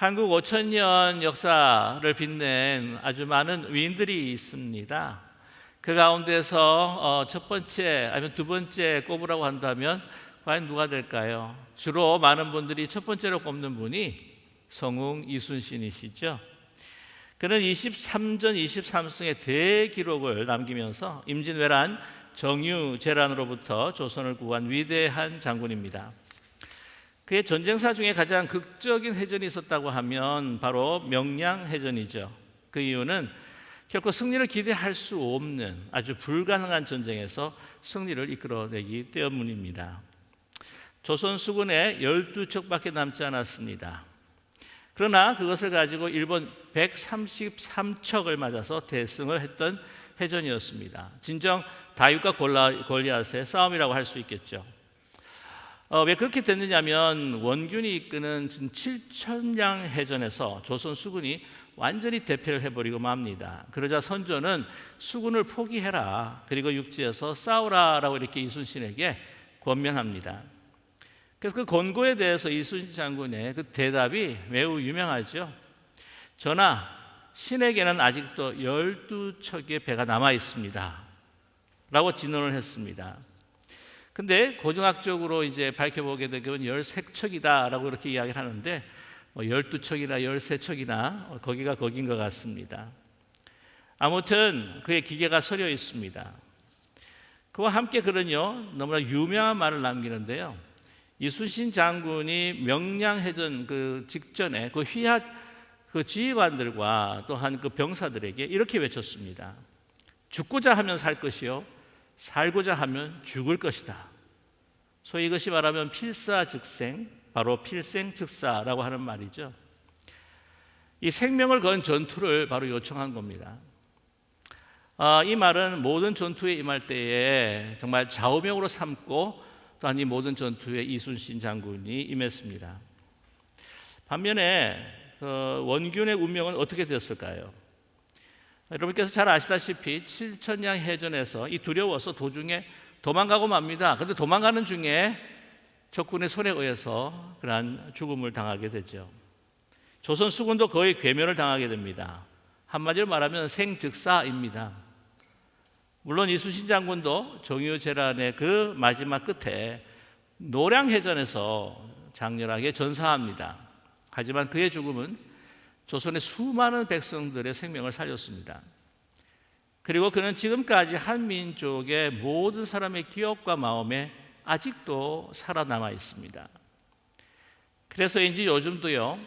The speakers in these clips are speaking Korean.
한국 5천년 역사를 빛낸 아주 많은 위인들이 있습니다. 그 가운데서 첫 번째 아니면 두 번째 꼽으라고 한다면 과연 누가 될까요? 주로 많은 분들이 첫 번째로 꼽는 분이 성웅 이순신이시죠. 그는 23전 23승의 대기록을 남기면서 임진왜란 정유재란으로부터 조선을 구한 위대한 장군입니다. 그의 전쟁사 중에 가장 극적인 해전이 있었다고 하면 바로 명량해전이죠. 그 이유는 결코 승리를 기대할 수 없는 아주 불가능한 전쟁에서 승리를 이끌어내기 때문입니다. 조선 수군에 12척밖에 남지 않았습니다. 그러나 그것을 가지고 일본 133척을 맞아서 대승을 했던 해전이었습니다. 진정 다윗과 골리앗의 싸움이라고 할 수 있겠죠. 왜 그렇게 됐느냐면 원균이 이끄는 7천량 해전에서 조선 수군이 완전히 대패를 해버리고 맙니다. 그러자 선조는 수군을 포기해라, 그리고 육지에서 싸우라라고 이렇게 이순신에게 권면합니다. 그래서 그 권고에 대해서 이순신 장군의 그 대답이 매우 유명하죠. 전하, 신에게는 아직도 12척의 배가 남아 있습니다 라고 진언을 했습니다. 근데 고등학적으로 이제 밝혀보게 되면 13척이다 라고 이렇게 이야기를 하는데 12척이나 13척이나 거기가 거긴 것 같습니다. 아무튼 그의 기계가 서려 있습니다. 그와 함께 그는요 너무나 유명한 말을 남기는데요. 이순신 장군이 명량해전 그 직전에 그 휘하 그 지휘관들과 또한 그 병사들에게 이렇게 외쳤습니다. 죽고자 하면 살 것이요 살고자 하면 죽을 것이다. 소위 이것이 말하면 필사즉생, 바로 필생즉사라고 하는 말이죠. 이 생명을 건 전투를 바로 요청한 겁니다. 이 말은 모든 전투에 임할 때에 정말 좌우명으로 삼고 또한 이 모든 전투에 이순신 장군이 임했습니다. 반면에 원균의 운명은 어떻게 되었을까요? 여러분께서 잘 아시다시피 7천량 해전에서 이 두려워서 도중에 도망가고 맙니다. 그런데 도망가는 중에 적군의 손에 의해서 그러한 죽음을 당하게 되죠. 조선 수군도 거의 괴멸을 당하게 됩니다. 한마디로 말하면 생즉사입니다. 물론 이순신 장군도 정유재란의 그 마지막 끝에 노량해전에서 장렬하게 전사합니다. 하지만 그의 죽음은 조선의 수많은 백성들의 생명을 살렸습니다. 그리고 그는 지금까지 한민족의 모든 사람의 기억과 마음에 아직도 살아남아 있습니다. 그래서인지 요즘도요,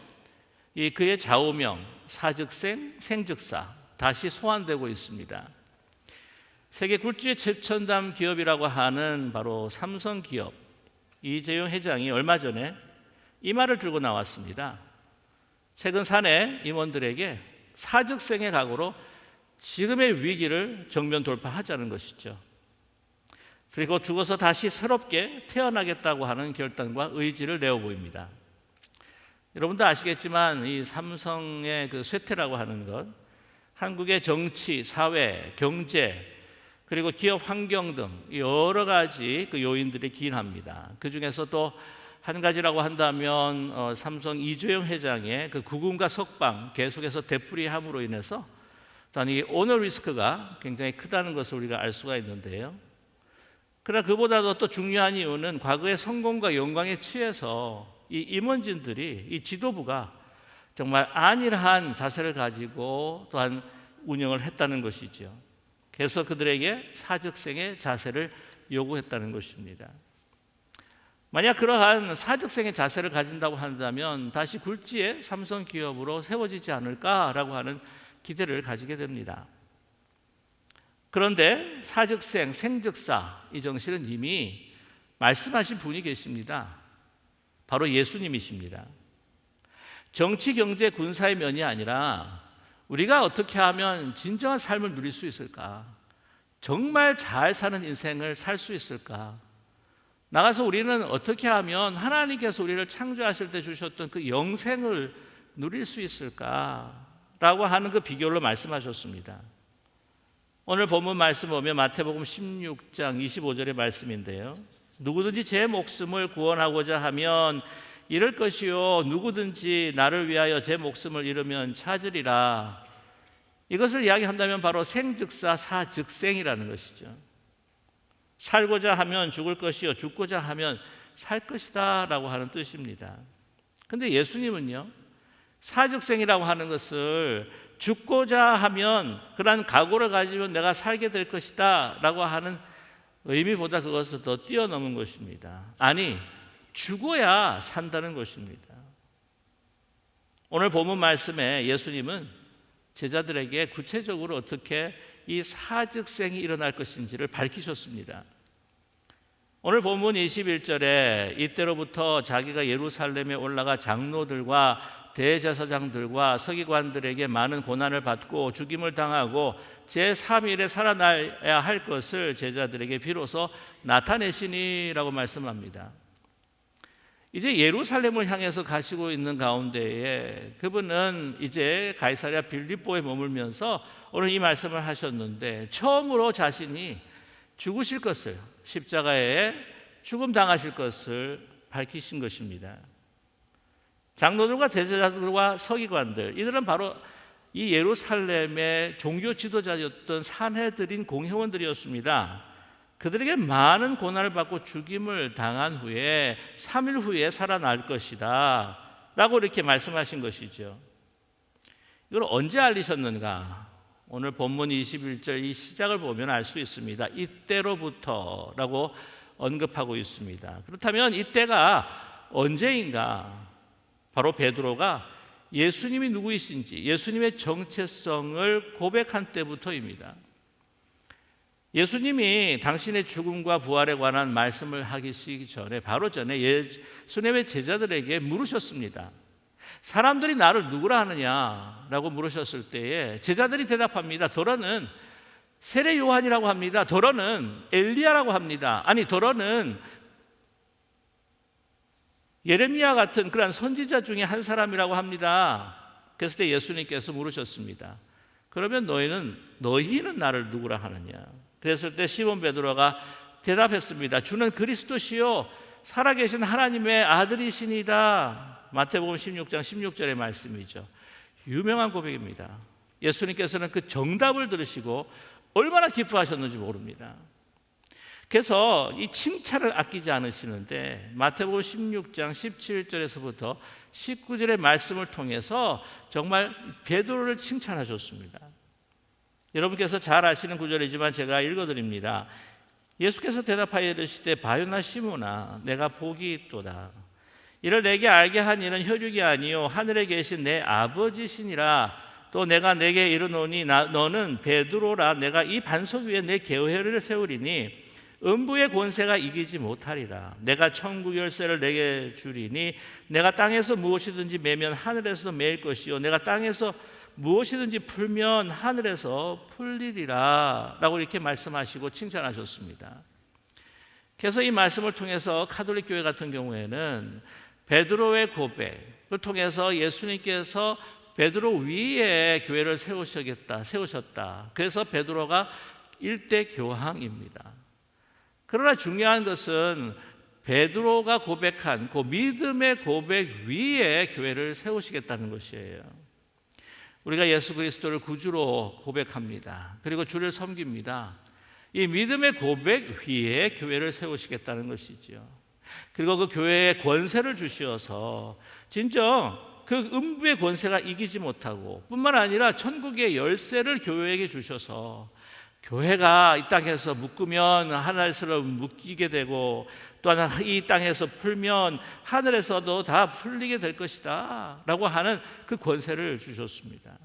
이 그의 좌우명 사즉생, 생즉사 다시 소환되고 있습니다. 세계 굴지의 최첨단 기업이라고 하는 바로 삼성 기업 이재용 회장이 얼마 전에 이 말을 들고 나왔습니다. 최근 사내 임원들에게 사즉생의 각오로 지금의 위기를 정면 돌파하자는 것이죠. 그리고 죽어서 다시 새롭게 태어나겠다고 하는 결단과 의지를 내어 보입니다. 여러분도 아시겠지만 이 삼성의 그 쇠퇴라고 하는 것, 한국의 정치, 사회, 경제 그리고 기업 환경 등 여러 가지 그 요인들이 기인합니다. 그 중에서 또 한 가지라고 한다면 삼성 이재용 회장의 그 구금과 석방 계속해서 되풀이함으로 인해서 또한 이 오너 리스크가 굉장히 크다는 것을 우리가 알 수가 있는데요. 그러나 그보다도 또 중요한 이유는 과거의 성공과 영광에 취해서 이 임원진들이 이 지도부가 정말 안일한 자세를 가지고 또한 운영을 했다는 것이죠. 그래서 그들에게 사즉생의 자세를 요구했다는 것입니다. 만약 그러한 사즉생의 자세를 가진다고 한다면 다시 굴지의 삼성 기업으로 세워지지 않을까라고 하는 기대를 가지게 됩니다. 그런데 사즉생, 생즉사 이 정신은 이미 말씀하신 분이 계십니다. 바로 예수님이십니다. 정치, 경제, 군사의 면이 아니라 우리가 어떻게 하면 진정한 삶을 누릴 수 있을까? 정말 잘 사는 인생을 살 수 있을까? 나가서 우리는 어떻게 하면 하나님께서 우리를 창조하실 때 주셨던 그 영생을 누릴 수 있을까라고 하는 그 비결로 말씀하셨습니다. 오늘 본문 말씀 보면 마태복음 16장 25절의 말씀인데요. 누구든지 제 목숨을 구원하고자 하면 이럴 것이요 누구든지 나를 위하여 제 목숨을 잃으면 찾으리라. 이것을 이야기한다면 바로 생즉사 사즉생이라는 것이죠. 살고자 하면 죽을 것이요 죽고자 하면 살 것이다 라고 하는 뜻입니다. 근데 예수님은요, 사즉생이라고 하는 것을 죽고자 하면 그러한 각오를 가지면 내가 살게 될 것이다 라고 하는 의미보다 그것을 더 뛰어넘은 것입니다. 아니, 죽어야 산다는 것입니다. 오늘 본문 말씀에 예수님은 제자들에게 구체적으로 어떻게 이 사즉생이 일어날 것인지를 밝히셨습니다. 오늘 본문 21절에 이때로부터 자기가 예루살렘에 올라가 장로들과 대제사장들과 서기관들에게 많은 고난을 받고 죽임을 당하고 제3일에 살아나야 할 것을 제자들에게 비로소 나타내시니라고 말씀합니다. 이제 예루살렘을 향해서 가시고 있는 가운데에 그분은 이제 가이사랴 빌립보에 머물면서 오늘 이 말씀을 하셨는데, 처음으로 자신이 죽으실 것을, 십자가에 죽음 당하실 것을 밝히신 것입니다. 장로들과 대제사장들과 서기관들, 이들은 바로 이 예루살렘의 종교 지도자였던 산헤드린 공회원들이었습니다. 그들에게 많은 고난을 받고 죽임을 당한 후에 3일 후에 살아날 것이다 라고 이렇게 말씀하신 것이죠. 이걸 언제 알리셨는가? 오늘 본문 21절 이 시작을 보면 알 수 있습니다. 이때로부터 라고 언급하고 있습니다. 그렇다면 이때가 언제인가? 바로 베드로가 예수님이 누구이신지, 예수님의 정체성을 고백한 때부터입니다. 예수님이 당신의 죽음과 부활에 관한 말씀을 하시기 전에, 바로 전에 예수님의 제자들에게 물으셨습니다. 사람들이 나를 누구라 하느냐라고 물으셨을 때에 제자들이 대답합니다. 더러는 세례 요한이라고 합니다. 더러는 엘리야라고 합니다. 아니, 더러는 예레미야 같은 그런 선지자 중에 한 사람이라고 합니다. 그랬을 때 예수님께서 물으셨습니다. 그러면 너희는 나를 누구라 하느냐? 그랬을 때 시몬 베드로가 대답했습니다. 주는 그리스도시요 살아계신 하나님의 아들이시니다. 마태복음 16장 16절의 말씀이죠. 유명한 고백입니다. 예수님께서는 그 정답을 들으시고 얼마나 기뻐하셨는지 모릅니다. 그래서 이 칭찬을 아끼지 않으시는데 마태복음 16장 17절에서부터 19절의 말씀을 통해서 정말 베드로를 칭찬하셨습니다. 여러분께서 잘 아시는 구절이지만 제가 읽어드립니다. 예수께서 대답하여 이르시되 바요나 시몬아 내가 복이 있도다. 이를 내게 알게 한 이는 혈육이 아니요 하늘에 계신 내 아버지시니라. 또 내가 내게 이르노니 너는 베드로라. 내가 이 반석 위에 내 교회를 세우리니 음부의 권세가 이기지 못하리라. 내가 천국 열쇠를 내게 주리니 내가 땅에서 무엇이든지 매면 하늘에서도 매일 것이요 내가 땅에서 무엇이든지 풀면 하늘에서 풀리리라 라고 이렇게 말씀하시고 칭찬하셨습니다. 그래서 이 말씀을 통해서 가톨릭 교회 같은 경우에는 베드로의 고백을 통해서 예수님께서 베드로 위에 교회를 세우셨다. 그래서 베드로가 일대 교황입니다. 그러나 중요한 것은 베드로가 고백한 그 믿음의 고백 위에 교회를 세우시겠다는 것이에요. 우리가 예수 그리스도를 구주로 고백합니다. 그리고 주를 섬깁니다. 이 믿음의 고백 위에 교회를 세우시겠다는 것이죠. 그리고 그 교회에 권세를 주시어서 진정 그 음부의 권세가 이기지 못하고 뿐만 아니라 천국의 열쇠를 교회에게 주셔서 교회가 이 땅에서 묶으면 하늘에서 묶이게 되고 또한 이 땅에서 풀면 하늘에서도 다 풀리게 될 것이다 라고 하는 그 권세를 주셨습니다.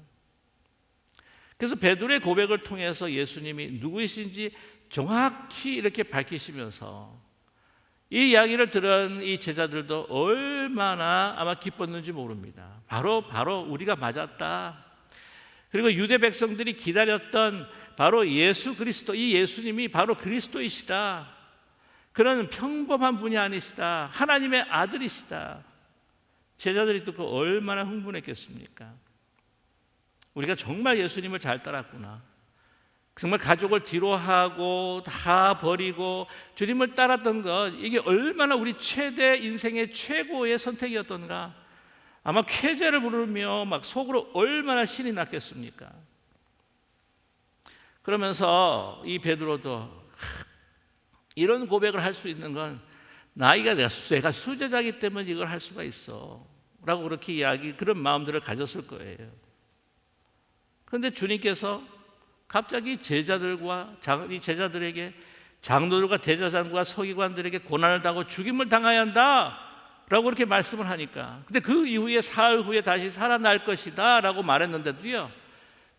그래서 베드로의 고백을 통해서 예수님이 누구이신지 정확히 이렇게 밝히시면서 이 이야기를 들은 이 제자들도 얼마나 아마 기뻤는지 모릅니다. 바로 우리가 맞았다. 그리고 유대 백성들이 기다렸던 바로 예수 그리스도, 이 예수님이 바로 그리스도이시다. 그런 평범한 분이 아니시다. 하나님의 아들이시다. 제자들이 듣고 얼마나 흥분했겠습니까? 우리가 정말 예수님을 잘 따랐구나. 정말 가족을 뒤로하고 다 버리고 주님을 따랐던 것, 이게 얼마나 우리 최대 인생의 최고의 선택이었던가. 아마 쾌재를 부르며 막 속으로 얼마나 신이 났겠습니까? 그러면서 이 베드로도 이런 고백을 할 수 있는 건 내가 수제자이기 때문에 이걸 할 수가 있어 라고 그렇게 그런 마음들을 가졌을 거예요. 그런데 주님께서 갑자기 이 제자들에게 장로들과 대제사장과 서기관들에게 고난을 당하고 죽임을 당해야 한다 라고 그렇게 말씀을 하니까, 근데 그 이후에 사흘 후에 다시 살아날 것이다 라고 말했는데도요,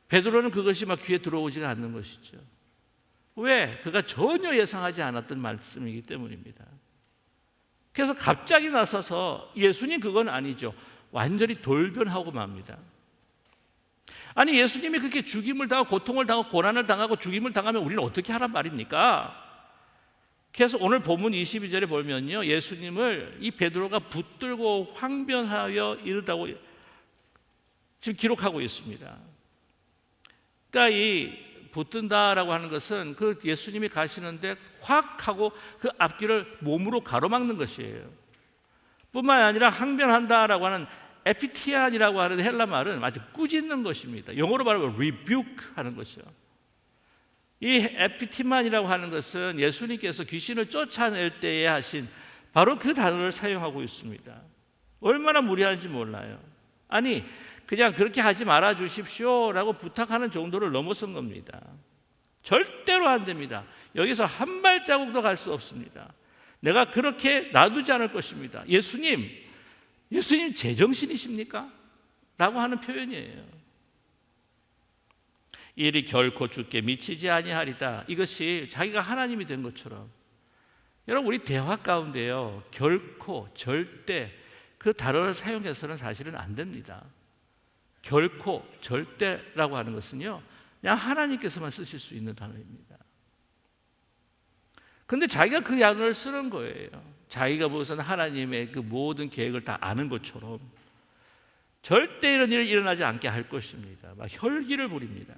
베드로는 그것이 막 귀에 들어오지가 않는 것이죠. 왜? 그가 전혀 예상하지 않았던 말씀이기 때문입니다. 그래서 갑자기 나서서 예수님 그건 아니죠, 완전히 돌변하고 맙니다. 아니, 예수님이 그렇게 죽임을 당하고 고통을 당하고 고난을 당하고 죽임을 당하면 우리는 어떻게 하란 말입니까? 그래서 오늘 본문 22절에 보면요, 예수님을 이 베드로가 붙들고 황변하여 이르다고 지금 기록하고 있습니다. 그러니까 이 붙든다라고 하는 것은 그 예수님이 가시는데 확 하고 그 앞길을 몸으로 가로막는 것이에요. 뿐만 아니라 항변한다라고 하는 에피티안이라고 하는 헬라 말은 아주 꾸짖는 것입니다. 영어로 말하면 rebuke 하는 것이죠. 이 에피티만이라고 하는 것은 예수님께서 귀신을 쫓아낼 때에 하신 바로 그 단어를 사용하고 있습니다. 얼마나 무리한지 몰라요. 아니, 그냥 그렇게 하지 말아 주십시오 라고 부탁하는 정도를 넘어선 겁니다. 절대로 안 됩니다. 여기서 한 발자국도 갈 수 없습니다. 내가 그렇게 놔두지 않을 것입니다. 예수님 제정신이십니까? 라고 하는 표현이에요. 일이 결코 주께 미치지 아니하리다. 이것이 자기가 하나님이 된 것처럼. 여러분, 우리 대화 가운데요, 결코, 절대 그 단어를 사용해서는 사실은 안 됩니다. 결코, 절대라고 하는 것은요, 그냥 하나님께서만 쓰실 수 있는 단어입니다. 그런데 자기가 그 단어를 쓰는 거예요. 자기가 무슨 하나님의 그 모든 계획을 다 아는 것처럼 절대 이런 일이 일어나지 않게 할 것입니다. 막 혈기를 부립니다.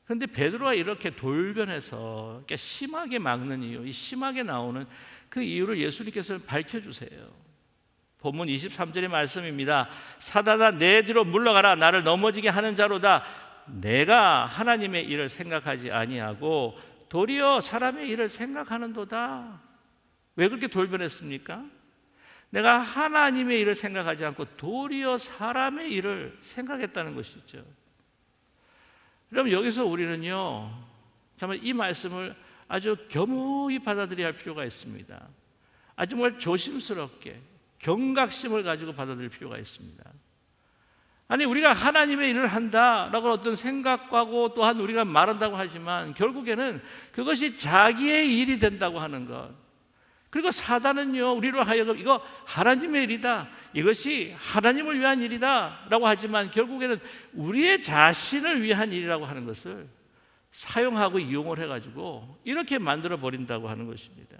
그런데 베드로가 이렇게 돌변해서 이렇게 심하게 막는 이유, 이 심하게 나오는 그 이유를 예수님께서는 밝혀주세요. 본문 23절의 말씀입니다. 사단아, 내 뒤로 물러가라. 나를 넘어지게 하는 자로다. 내가 하나님의 일을 생각하지 아니하고 도리어 사람의 일을 생각하는도다. 왜 그렇게 돌변했습니까? 내가 하나님의 일을 생각하지 않고 도리어 사람의 일을 생각했다는 것이죠. 그럼 여기서 우리는요, 정말 이 말씀을 아주 겸허히 받아들여야 할 필요가 있습니다. 아주 정말 조심스럽게 경각심을 가지고 받아들일 필요가 있습니다. 아니, 우리가 하나님의 일을 한다라고 어떤 생각하고 또한 우리가 말한다고 하지만 결국에는 그것이 자기의 일이 된다고 하는 것. 그리고 사단은요, 우리로 하여금 이거 하나님의 일이다, 이것이 하나님을 위한 일이다 라고 하지만 결국에는 우리의 자신을 위한 일이라고 하는 것을 사용하고 이용을 해가지고 이렇게 만들어 버린다고 하는 것입니다.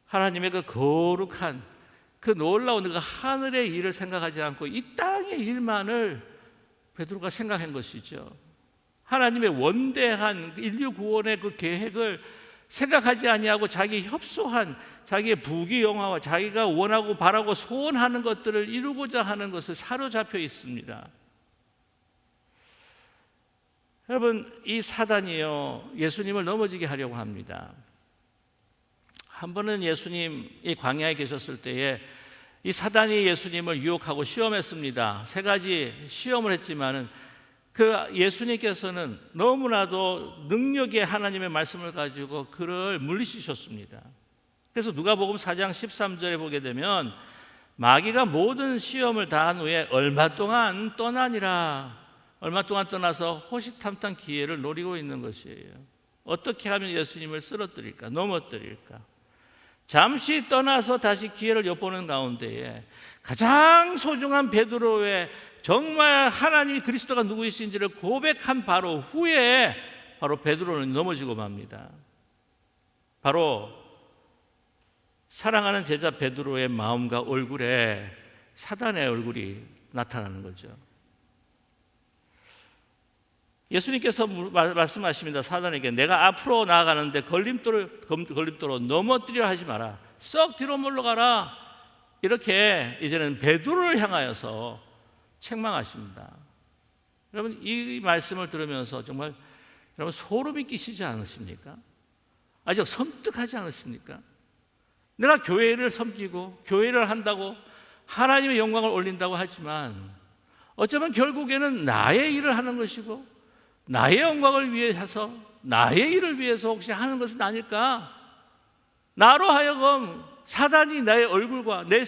하나님의 그 거룩한 그 놀라운 그 하늘의 일을 생각하지 않고 이 땅의 일만을 베드로가 생각한 것이죠. 하나님의 원대한 인류 구원의 그 계획을 생각하지 아니하고 자기 협소한 자기의 부귀영화와 자기가 원하고 바라고 소원하는 것들을 이루고자 하는 것을 사로잡혀 있습니다. 여러분, 이 사단이요, 예수님을 넘어지게 하려고 합니다. 한 번은 예수님이 광야에 계셨을 때에 이 사단이 예수님을 유혹하고 시험했습니다. 3가지 시험을 했지만은 그 예수님께서는 너무나도 능력의 하나님의 말씀을 가지고 그를 물리치셨습니다. 그래서 누가복음 4장 13절에 보게 되면 마귀가 모든 시험을 다한 후에 얼마 동안 떠나니라. 얼마 동안 떠나서 호시탐탐 기회를 노리고 있는 것이에요. 어떻게 하면 예수님을 쓰러뜨릴까, 넘어뜨릴까. 잠시 떠나서 다시 기회를 엿보는 가운데에 가장 소중한 베드로의 정말 하나님이 그리스도가 누구이신지를 고백한 바로 후에 바로 베드로는 넘어지고 맙니다. 바로 사랑하는 제자 베드로의 마음과 얼굴에 사단의 얼굴이 나타나는 거죠. 예수님께서 말씀하십니다. 사단에게 내가 앞으로 나아가는데 걸림돌로 넘어뜨리려 하지 마라. 썩 뒤로 물러가라. 이렇게 이제는 베드로를 향하여서 책망하십니다. 여러분 이 말씀을 들으면서 정말 여러분 소름이 끼치지 않으십니까? 아주 섬뜩하지 않으십니까? 내가 교회를 섬기고 교회를 한다고 하나님의 영광을 올린다고 하지만 어쩌면 결국에는 나의 일을 하는 것이고 나의 영광을 위해서 나의 일을 위해서 혹시 하는 것은 아닐까? 나로 하여금 사단이 나의 얼굴과 내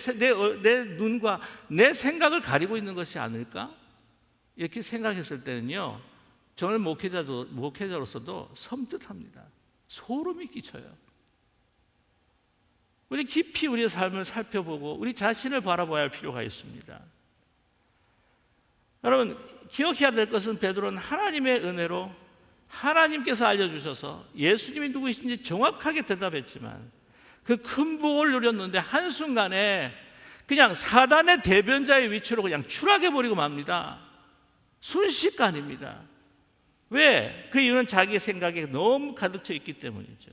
눈과 내 생각을 가리고 있는 것이 아닐까? 이렇게 생각했을 때는요, 저는 목회자로서도 섬뜩합니다. 소름이 끼쳐요. 우리 깊이 우리의 삶을 살펴보고 우리 자신을 바라봐야 할 필요가 있습니다. 여러분 기억해야 될 것은 베드로는 하나님의 은혜로 하나님께서 알려주셔서 예수님이 누구이신지 정확하게 대답했지만 그 큰 복을 누렸는데 한순간에 그냥 사단의 대변자의 위치로 그냥 추락해버리고 맙니다. 순식간입니다. 왜? 그 이유는 자기 생각에 너무 가득 차 있기 때문이죠.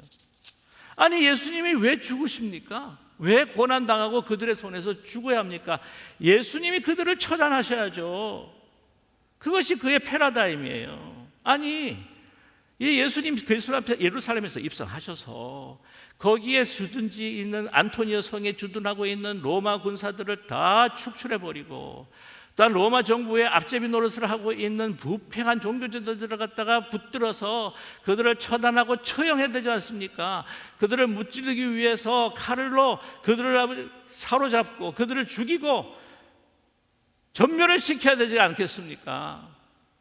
아니 예수님이 왜 죽으십니까? 왜 고난당하고 그들의 손에서 죽어야 합니까? 예수님이 그들을 처단하셔야죠. 그것이 그의 패러다임이에요. 아니 이 예수님 예루살렘에서 입성하셔서 거기에 주둔지 있는 안토니오 성에 주둔하고 있는 로마 군사들을 다 축출해버리고 또한 로마 정부의 앞제비 노릇을 하고 있는 부패한 종교지도들을 갖다가 붙들어서 그들을 처단하고 처형해야 되지 않습니까? 그들을 무찌르기 위해서 칼로 그들을 사로잡고 그들을 죽이고 전멸을 시켜야 되지 않겠습니까?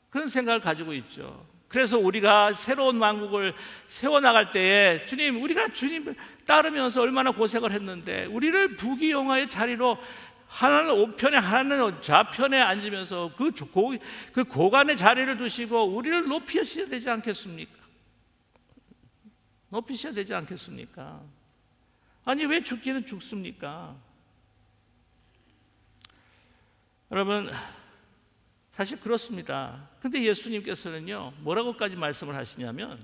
그런 생각을 가지고 있죠. 그래서 우리가 새로운 왕국을 세워나갈 때에 주님, 우리가 주님 따르면서 얼마나 고생을 했는데 우리를 부귀영화의 자리로 하나는 우편에 하나는 좌편에 앉으면서 그 고관의 자리를 두시고 우리를 높이셔야 되지 않겠습니까? 높이셔야 되지 않겠습니까? 아니 왜 죽기는 죽습니까? 여러분 사실 그렇습니다. 근데 예수님께서는요 뭐라고까지 말씀을 하시냐면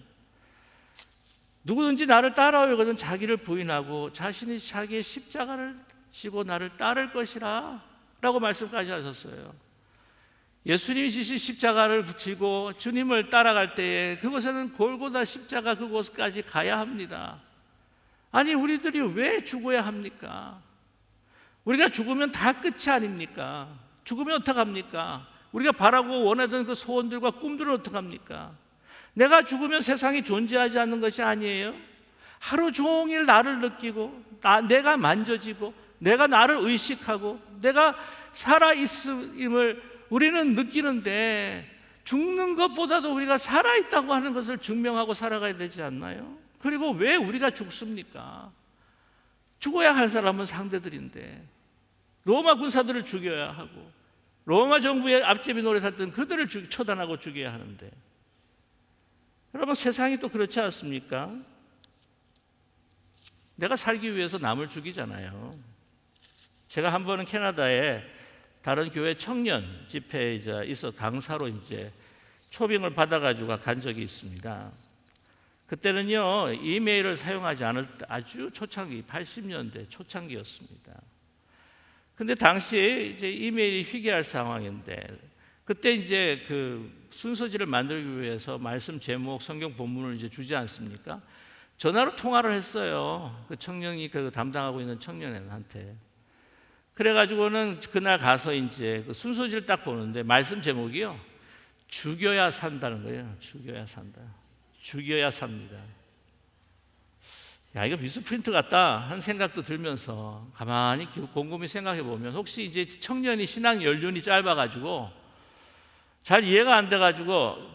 누구든지 나를 따라오거든 자기를 부인하고 자신이 자기의 십자가를 지고 나를 따를 것이라 라고 말씀까지 하셨어요. 예수님이 지신 십자가를 지고 주님을 따라갈 때에 그곳에는 골고다 십자가 그곳까지 가야 합니다. 아니 우리들이 왜 죽어야 합니까? 우리가 죽으면 다 끝이 아닙니까? 죽으면 어떡합니까? 우리가 바라고 원하던 그 소원들과 꿈들은 어떡합니까? 내가 죽으면 세상이 존재하지 않는 것이 아니에요. 하루 종일 나를 느끼고 내가 만져지고 내가 나를 의식하고 내가 살아있음을 우리는 느끼는데 죽는 것보다도 우리가 살아있다고 하는 것을 증명하고 살아가야 되지 않나요? 그리고 왜 우리가 죽습니까? 죽어야 할 사람은 상대들인데 로마 군사들을 죽여야 하고 로마 정부의 앞제비 노릇했던 그들을 처단하고 죽여야 하는데 여러분 세상이 또 그렇지 않습니까? 내가 살기 위해서 남을 죽이잖아요. 제가 한 번은 캐나다에 다른 교회 청년 집회에 있어 강사로 초빙을 받아가지고 간 적이 있습니다. 그때는요 이메일을 사용하지 않을 때 아주 초창기 80년대 초창기였습니다. 근데 당시 이메일이 희귀할 상황인데 그때 그 순서지를 만들기 위해서 말씀 제목, 성경 본문을 주지 않습니까? 전화로 통화를 했어요. 그 청년이 그 담당하고 있는 청년한테. 그래가지고는 그날 가서 그 순서지를 딱 보는데 말씀 제목이요. 죽여야 산다는 거예요. 죽여야 산다. 죽여야 삽니다. 야, 이거 미스프린트 같다 하는 생각도 들면서 가만히 곰곰이 생각해 보면 혹시 청년이 신앙 연륜이 짧아가지고 잘 이해가 안 돼가지고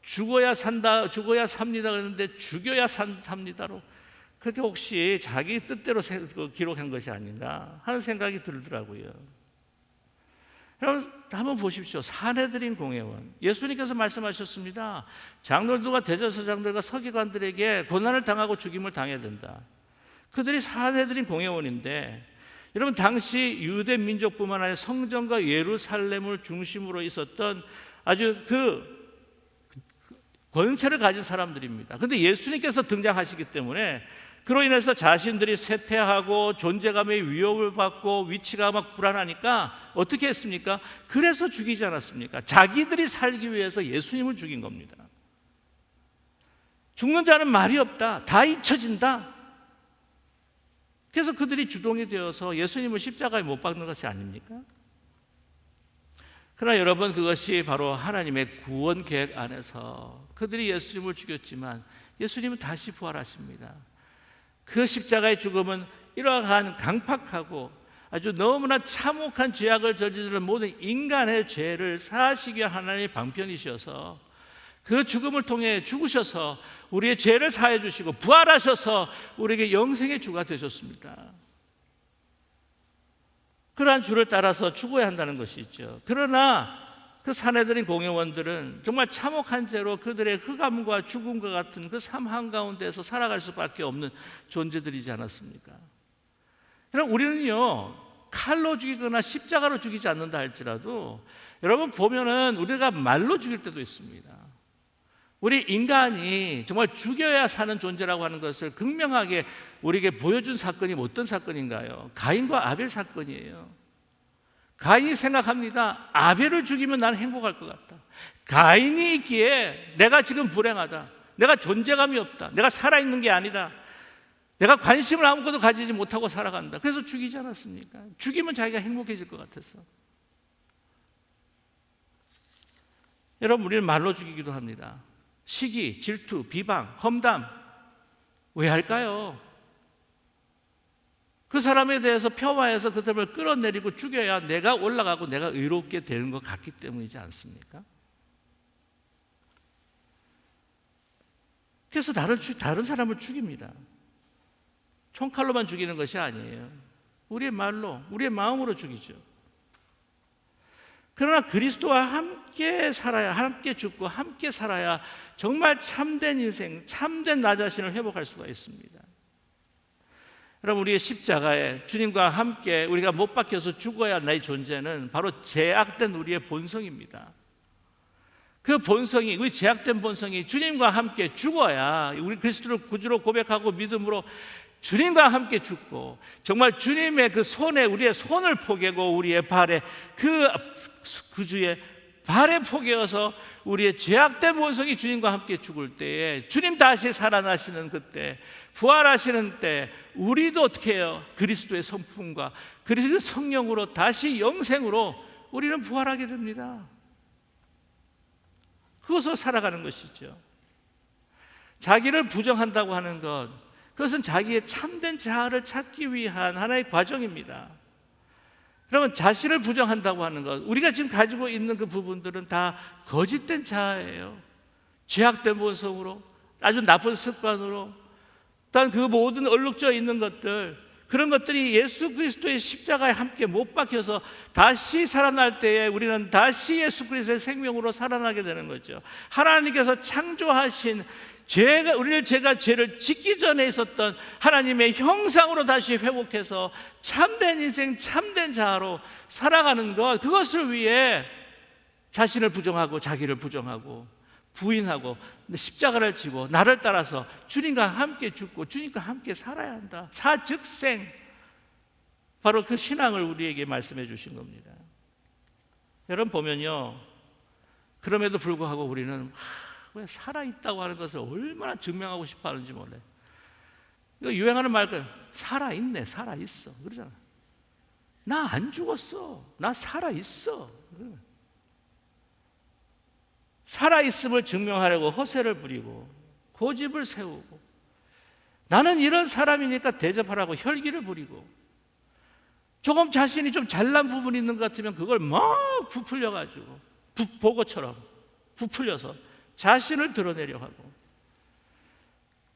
죽어야 산다, 죽어야 삽니다 그랬는데 죽여야 삽니다로 그렇게 혹시 자기 뜻대로 기록한 것이 아닌가 하는 생각이 들더라고요. 여러분 한번 보십시오. 사내들인 공회원 예수님께서 말씀하셨습니다. 장로들과 대제사장들과 서기관들에게 고난을 당하고 죽임을 당해야 된다. 그들이 사내들인 공회원인데 여러분 당시 유대 민족뿐만 아니라 성전과 예루살렘을 중심으로 있었던 아주 그 권세를 가진 사람들입니다. 그런데 예수님께서 등장하시기 때문에 그로 인해서 자신들이 쇠퇴하고 존재감의 위협을 받고 위치가 막 불안하니까 어떻게 했습니까? 그래서 죽이지 않았습니까? 자기들이 살기 위해서 예수님을 죽인 겁니다. 죽는 자는 말이 없다. 다 잊혀진다. 그래서 그들이 주동이 되어서 예수님을 십자가에 못 박는 것이 아닙니까? 그러나 여러분, 그것이 바로 하나님의 구원 계획 안에서 그들이 예수님을 죽였지만 예수님은 다시 부활하십니다. 그 십자가의 죽음은 이러한 강팍하고 아주 너무나 참혹한 죄악을 저지르는 모든 인간의 죄를 사하시기 위한 하나님의 방편이셔서 그 죽음을 통해 죽으셔서 우리의 죄를 사해 주시고 부활하셔서 우리에게 영생의 주가 되셨습니다. 그러한 주를 따라서 죽어야 한다는 것이죠. 그러나 그 사내들인 공회원들은 정말 참혹한 죄로 그들의 흑암과 죽음과 같은 그 삶 한가운데서 살아갈 수밖에 없는 존재들이지 않았습니까? 여러분, 우리는요, 칼로 죽이거나 십자가로 죽이지 않는다 할지라도 여러분 보면은 우리가 말로 죽일 때도 있습니다. 우리 인간이 정말 죽여야 사는 존재라고 하는 것을 극명하게 우리에게 보여준 사건이 어떤 사건인가요? 가인과 아벨 사건이에요. 가인이 생각합니다. 아벨을 죽이면 나는 행복할 것 같다. 가인이 있기에 내가 지금 불행하다. 내가 존재감이 없다. 내가 살아있는 게 아니다. 내가 관심을 아무것도 가지지 못하고 살아간다. 그래서 죽이지 않았습니까? 죽이면 자기가 행복해질 것 같아서. 여러분, 우리는 말로 죽이기도 합니다. 시기, 질투, 비방, 험담. 왜 할까요? 그 사람에 대해서 폄하해서 그 사람을 끌어내리고 죽여야 내가 올라가고 내가 의롭게 되는 것 같기 때문이지 않습니까? 그래서 다른 사람을 죽입니다. 총칼로만 죽이는 것이 아니에요. 우리의 말로, 우리의 마음으로 죽이죠. 그러나 그리스도와 함께 살아야, 함께 죽고 함께 살아야 정말 참된 인생, 참된 나 자신을 회복할 수가 있습니다. 여러분, 우리의 십자가에 주님과 함께 우리가 못 박혀서 죽어야 할 나의 존재는 바로 제약된 우리의 본성입니다. 그 본성이, 우리 제약된 본성이 주님과 함께 죽어야 우리 그리스도를 구주로 고백하고 믿음으로 주님과 함께 죽고 정말 주님의 그 손에 우리의 손을 포개고 우리의 발에 그 주의 발에 포개어서 우리의 죄악된 본성이 주님과 함께 죽을 때에 주님 다시 살아나시는 그때, 부활하시는 때 우리도 어떻게 해요? 그리스도의 성품과 그리스도의 성령으로 다시 영생으로 우리는 부활하게 됩니다. 그것으로 살아가는 것이죠. 자기를 부정한다고 하는 것, 그것은 자기의 참된 자아를 찾기 위한 하나의 과정입니다. 여러분, 자신을 부정한다고 하는 것, 우리가 지금 가지고 있는 그 부분들은 다 거짓된 자아예요. 죄악된 본성으로, 아주 나쁜 습관으로, 또한 그 모든 얼룩져 있는 것들, 그런 것들이 예수 그리스도의 십자가에 함께 못 박혀서 다시 살아날 때에 우리는 다시 예수 그리스도의 생명으로 살아나게 되는 거죠. 하나님께서 창조하신 제가 죄를 짓기 전에 있었던 하나님의 형상으로 다시 회복해서 참된 인생, 참된 자아로 살아가는 것, 그것을 위해 자신을 부정하고 자기를 부정하고 부인하고 십자가를 지고 나를 따라서 주님과 함께 죽고 주님과 함께 살아야 한다. 사즉생, 바로 그 신앙을 우리에게 말씀해 주신 겁니다. 여러분 보면요, 그럼에도 불구하고 우리는 왜 살아있다고 하는 것을 얼마나 증명하고 싶어 하는지 몰라요. 이거 유행하는 말들, 살아있네, 살아있어 그러잖아. 나 안 죽었어, 나 살아있어. 살아있음을 증명하려고 허세를 부리고 고집을 세우고, 나는 이런 사람이니까 대접하라고 혈기를 부리고, 조금 자신이 좀 잘난 부분이 있는 것 같으면 그걸 막 부풀려가지고 보고처럼 부풀려서 자신을 드러내려 하고,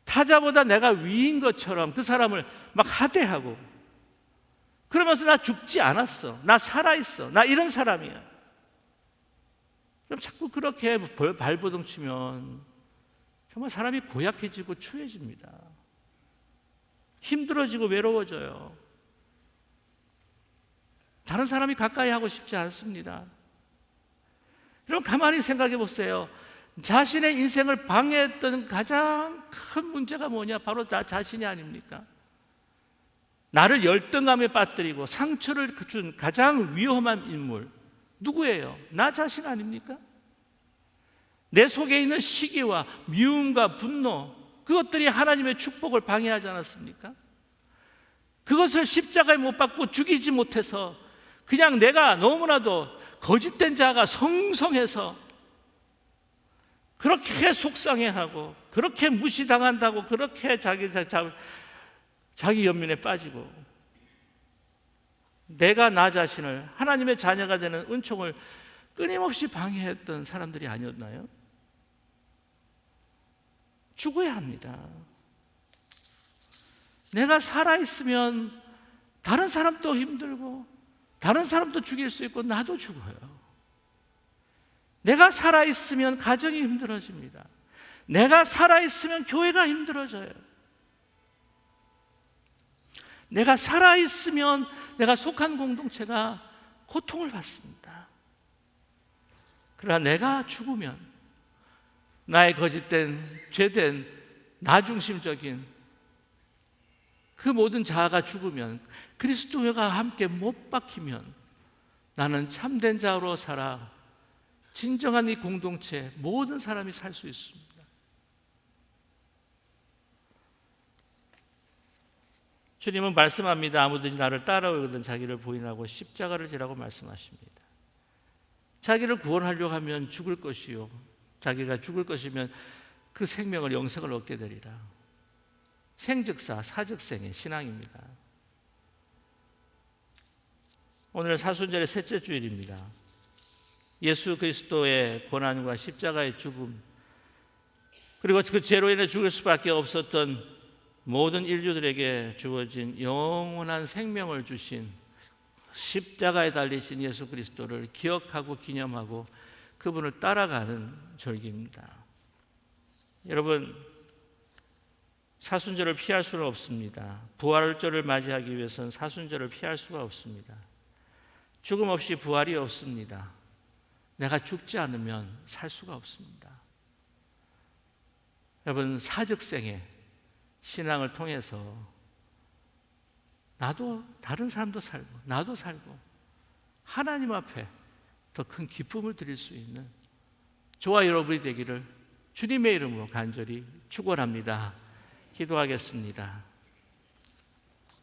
타자보다 내가 위인 것처럼 그 사람을 막 하대하고, 그러면서 나 죽지 않았어, 나 살아있어, 나 이런 사람이야. 그럼 자꾸 그렇게 발버둥 치면 정말 사람이 고약해지고 추해집니다. 힘들어지고 외로워져요. 다른 사람이 가까이 하고 싶지 않습니다. 여러분 가만히 생각해 보세요. 자신의 인생을 방해했던 가장 큰 문제가 뭐냐? 바로 나 자신이 아닙니까? 나를 열등감에 빠뜨리고 상처를 준 가장 위험한 인물 누구예요? 나 자신 아닙니까? 내 속에 있는 시기와 미움과 분노, 그것들이 하나님의 축복을 방해하지 않았습니까? 그것을 십자가에 못 박고 죽이지 못해서 그냥 내가 너무나도 거짓된 자가 성성해서 그렇게 속상해하고 그렇게 무시당한다고 그렇게 자기 연민에 빠지고 내가 나 자신을 하나님의 자녀가 되는 은총을 끊임없이 방해했던 사람들이 아니었나요? 죽어야 합니다. 내가 살아있으면 다른 사람도 힘들고 다른 사람도 죽일 수 있고 나도 죽어요. 내가 살아있으면 가정이 힘들어집니다. 내가 살아있으면 교회가 힘들어져요. 내가 살아있으면 내가 속한 공동체가 고통을 받습니다. 그러나 내가 죽으면 나의 거짓된 죄된 나중심적인 그 모든 자아가 죽으면 그리스도와 함께 못 박히면 나는 참된 자로 살아 진정한 이 공동체 모든 사람이 살 수 있습니다. 주님은 말씀합니다. 아무든지 나를 따라오거든 자기를 부인하고 십자가를 지라고 말씀하십니다. 자기를 구원하려고 하면 죽을 것이요, 자기가 죽을 것이면 그 생명을 영생을 얻게 되리라. 생즉사 사즉생의 신앙입니다. 오늘 사순절의 셋째 주일입니다. 예수 그리스도의 고난과 십자가의 죽음, 그리고 그 죄로 인해 죽을 수밖에 없었던 모든 인류들에게 주어진 영원한 생명을 주신 십자가에 달리신 예수 그리스도를 기억하고 기념하고 그분을 따라가는 절기입니다. 여러분, 사순절을 피할 수는 없습니다. 부활절을 맞이하기 위해서는 사순절을 피할 수가 없습니다. 죽음 없이 부활이 없습니다. 내가 죽지 않으면 살 수가 없습니다. 여러분, 사즉생의 신앙을 통해서 나도 다른 사람도 살고 나도 살고 하나님 앞에 더 큰 기쁨을 드릴 수 있는 저와 여러분이 되기를 주님의 이름으로 간절히 축원합니다. 기도하겠습니다.